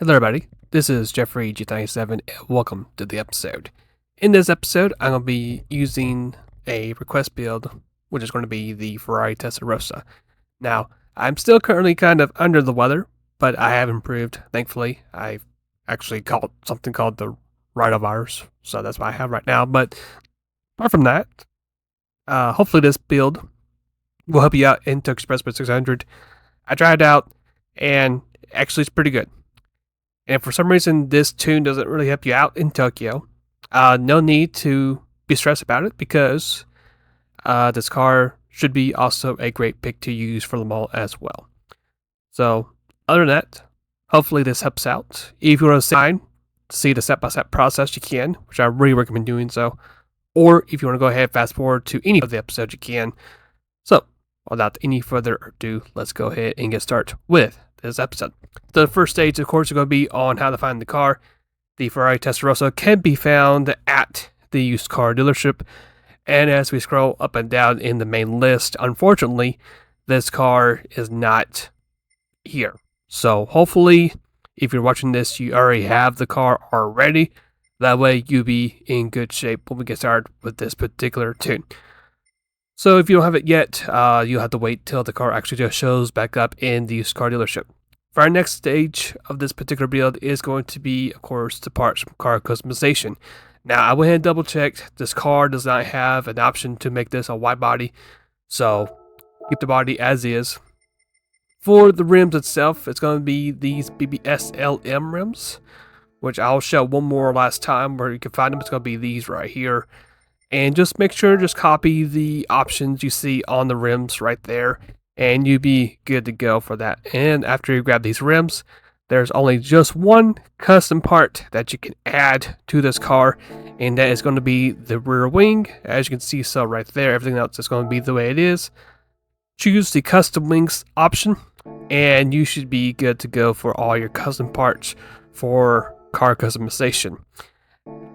Hello everybody, this is Jeffrey GT7 and welcome to the episode. In this episode, I'm going to be using a request build, which is going to be the Ferrari Testarossa. Now, I'm still currently kind of under the weather, but I have improved, thankfully. I actually caught something called the rhinovirus, so that's what I have right now. But apart from that, hopefully this build will help you out in Tokyo Express 600. I tried it out, and actually it's pretty good. And if for some reason this tune doesn't really help you out in Tokyo, no need to be stressed about it because this car should be also a great pick to use for Le Mans as well. So other than that, hopefully this helps out. If you want to see the step-by-step process, you can, which I really recommend doing so. Or if you want to go ahead and fast forward to any of the episodes, you can. So without any further ado, let's go ahead and get started with this episode. The first stage, of course, is going to be on how to find the car. The Ferrari Testarossa can be found at the used car dealership. And as we scroll up and down in the main list, unfortunately, this car is not here. So hopefully, if you're watching this, you already have the car already. That way, you'll be in good shape when we get started with this particular tune. So if you don't have it yet, you'll have to wait till the car actually just shows back up in the used car dealership. For our next stage of this particular build is going to be, of course, the parts from car customization. Now, I went ahead and double checked. This car does not have an option to make this a wide body, so keep the body as is. For the rims itself, it's going to be these BBS LM rims, which I'll show one more last time where you can find them. It's going to be these right here. And just make sure to just copy the options you see on the rims right there, and you'll be good to go for that. And after you grab these rims, there's only just one custom part that you can add to this car, and that is going to be the rear wing. As you can see, so right there, everything else is going to be the way it is. Choose the custom wings option, and you should be good to go for all your custom parts for car customization.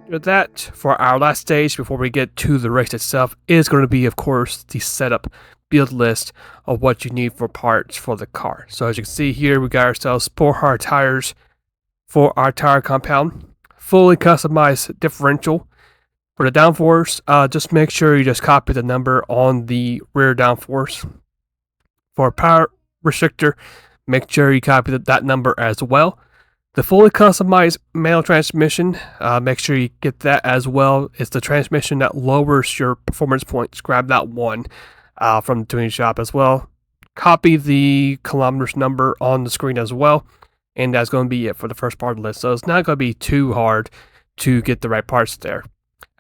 With that, for our last stage before we get to the race itself is going to be, of course, the setup build list of what you need for parts for the car. So as you can see here, we got ourselves 4 hard tires for our tire compound, fully customized differential. For the downforce, just make sure you just copy the number on the rear downforce. For power restrictor, make sure you copy that number as well. The fully customized manual transmission, make sure you get that as well. It's the transmission that lowers your performance points. Grab that one from the tuning shop as well. Copy the kilometers number on the screen as well. And that's going to be it for the first part of the list. So it's not going to be too hard to get the right parts there.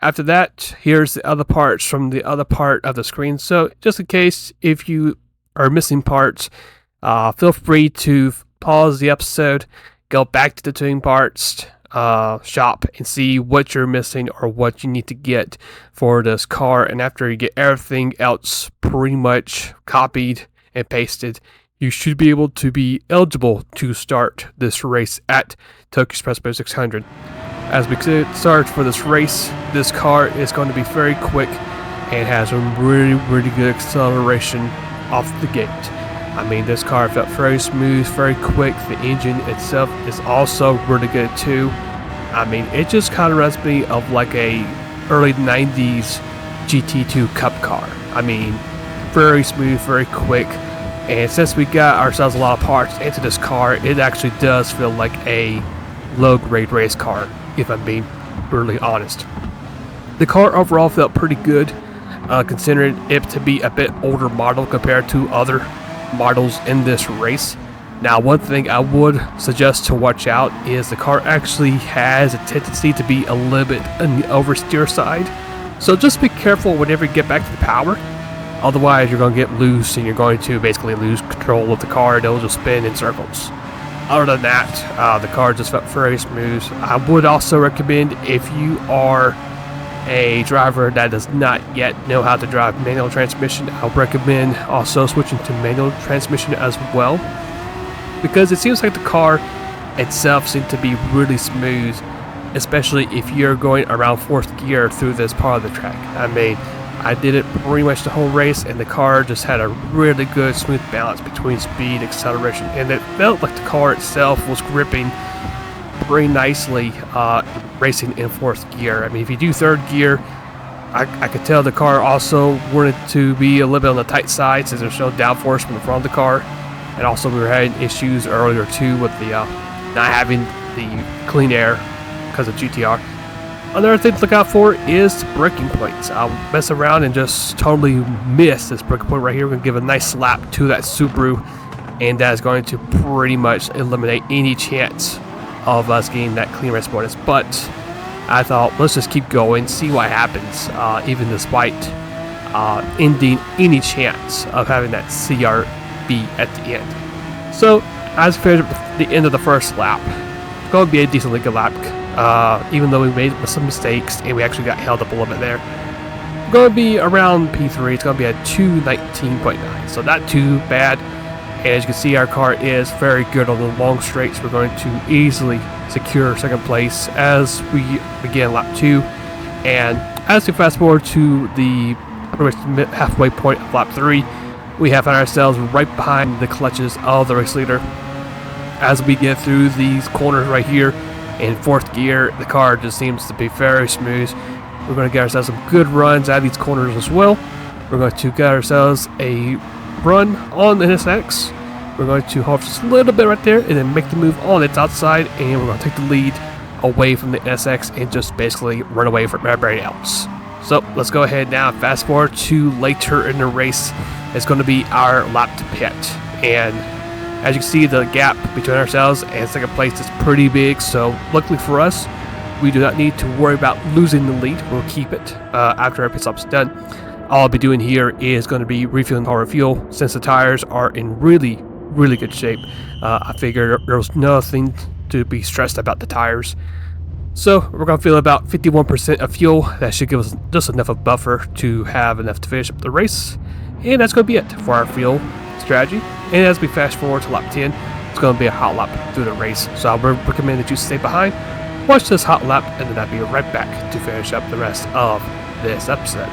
After that, here's the other parts from the other part of the screen. So just in case if you are missing parts, feel free to pause the episode, go back to the tuning parts shop and see what you're missing or what you need to get for this car. And after you get everything else pretty much copied and pasted, you should be able to be eligible to start this race at Tokyo Express 600. As we get started for this race, this car is going to be very quick and has a really good acceleration off the gate. I mean, this car felt very smooth, very quick. The engine itself is also really good too. I mean, it just kind of reminds me of like a early 90s GT2 Cup car. I mean, very smooth, very quick. And since we got ourselves a lot of parts into this car, it actually does feel like a low-grade race car, if I'm being brutally honest. The car overall felt pretty good, considering it to be a bit older model compared to other models in this race. Now, one thing I would suggest to watch out is the car actually has a tendency to be a little bit on the oversteer side. So just be careful whenever you get back to the power. Otherwise, you're going to get loose and you're going to basically lose control of the car and it'll just spin in circles. Other than that, the car just felt very smooth. I would also recommend if you are a driver that does not yet know how to drive manual transmission, I would recommend also switching to manual transmission as well, because it seems like the car itself seems to be really smooth, especially if you're going around 4th gear through this part of the track. I mean, I did it pretty much the whole race, and the car just had a really good smooth balance between speed and acceleration, and it felt like the car itself was gripping pretty nicely racing in 4th gear. I mean, if you do 3rd gear, I could tell the car also wanted to be a little bit on the tight side since there's no downforce from the front of the car, and also we were having issues earlier too with the not having the clean air because of GTR. Another thing to look out for is braking points. I'll mess around and just totally miss this braking point right here. We're going to give a nice slap to that Subaru, and that is going to pretty much eliminate any chance of us getting that clean race bonus. But I thought, let's just keep going, see what happens, even despite ending any chance of having that CRB at the end. So, as compared to the end of the first lap, it's going to be a decently good lap. Even though we made some mistakes and we actually got held up a little bit there. We're going to be around P3. It's going to be at 219.9, so not too bad. And as you can see, our car is very good on the long straights. We're going to easily secure 2nd place as we begin lap 2. And as we fast forward to the pretty much halfway point of lap 3, we have found ourselves right behind the clutches of the race leader. As we get through these corners right here, in 4th gear, the car just seems to be very smooth. We're going to get ourselves some good runs out of these corners as well. We're going to get ourselves a run on the NSX. We're going to hold just a little bit right there and then make the move on its outside, and we're going to take the lead away from the NSX and just basically run away from everybody else. So let's go ahead now and fast forward to later in the race. It's going to be our lap to pit, and as you can see, the gap between ourselves and 2nd place is pretty big, so luckily for us, we do not need to worry about losing the lead. We'll keep it after our pit stop's done. All I'll be doing here is going to be refilling our fuel since the tires are in really, really good shape. I figured there was nothing to be stressed about the tires. So we're going to fill about 51% of fuel. That should give us just enough of buffer to have enough to finish up the race. And that's going to be it for our fuel strategy. And as we fast forward to lap 10, it's going to be a hot lap through the race. So I would recommend that you stay behind, watch this hot lap, and then I'll be right back to finish up the rest of this episode.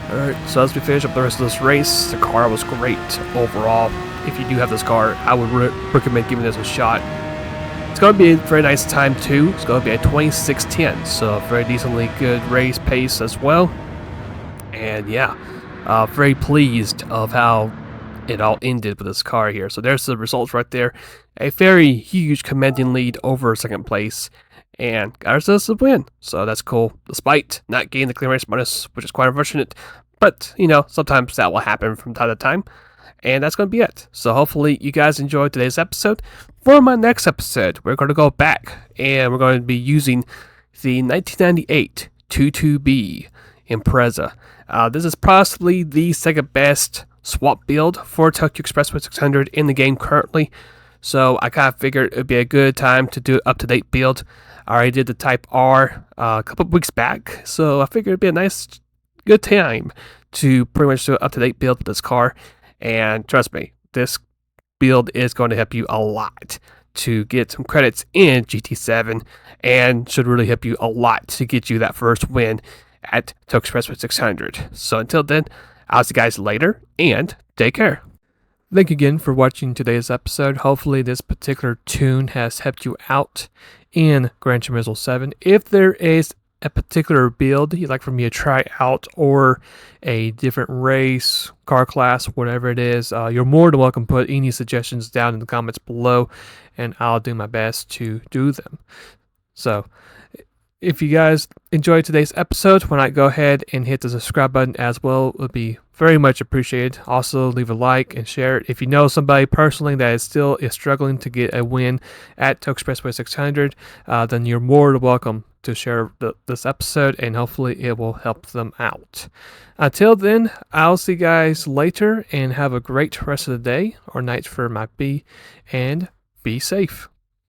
Alright, so as we finish up the rest of this race, the car was great overall. If you do have this car, I would recommend giving this a shot. It's going to be a very nice time too. It's going to be a 26:10, so a very decently good race pace as well. And yeah, very pleased of how it all ended with this car here. So there's the results right there. a very huge commanding lead over second place and got ourselves a win. So that's cool, despite not getting the clearance bonus, which is quite unfortunate. But, you know, sometimes that will happen from time to time. And that's going to be it. So hopefully you guys enjoyed today's episode. For my next episode, we're going to go back and we're going to be using the 1998 22B Impreza. This is possibly the second best swap build for Tokyo Expressway 600 in the game currently. So I kind of figured it would be a good time to do an up-to-date build. I already did the Type R a couple of weeks back, so I figured it'd be a nice, good time to pretty much do an up-to-date build with this car. And trust me, this build is going to help you a lot to get some credits in GT7 and should really help you a lot to get you that first win at Tokyo Expressway 600. So until then, I'll see you guys later and take care. Thank you again for watching today's episode. Hopefully this particular tune has helped you out in Gran Turismo 7. If there is a particular build you'd like for me to try out or a different race, car class, whatever it is, you're more than welcome to put any suggestions down in the comments below and I'll do my best to do them. So if you guys enjoyed today's episode, why not go ahead and hit the subscribe button as well. It would be very much appreciated. Also, leave a like and share it. If you know somebody personally that is struggling to get a win at Tokyo Expressway 600, then you're more than welcome to share this episode and hopefully it will help them out. Until then, I'll see you guys later and have a great rest of the day or night for it might be, and be safe.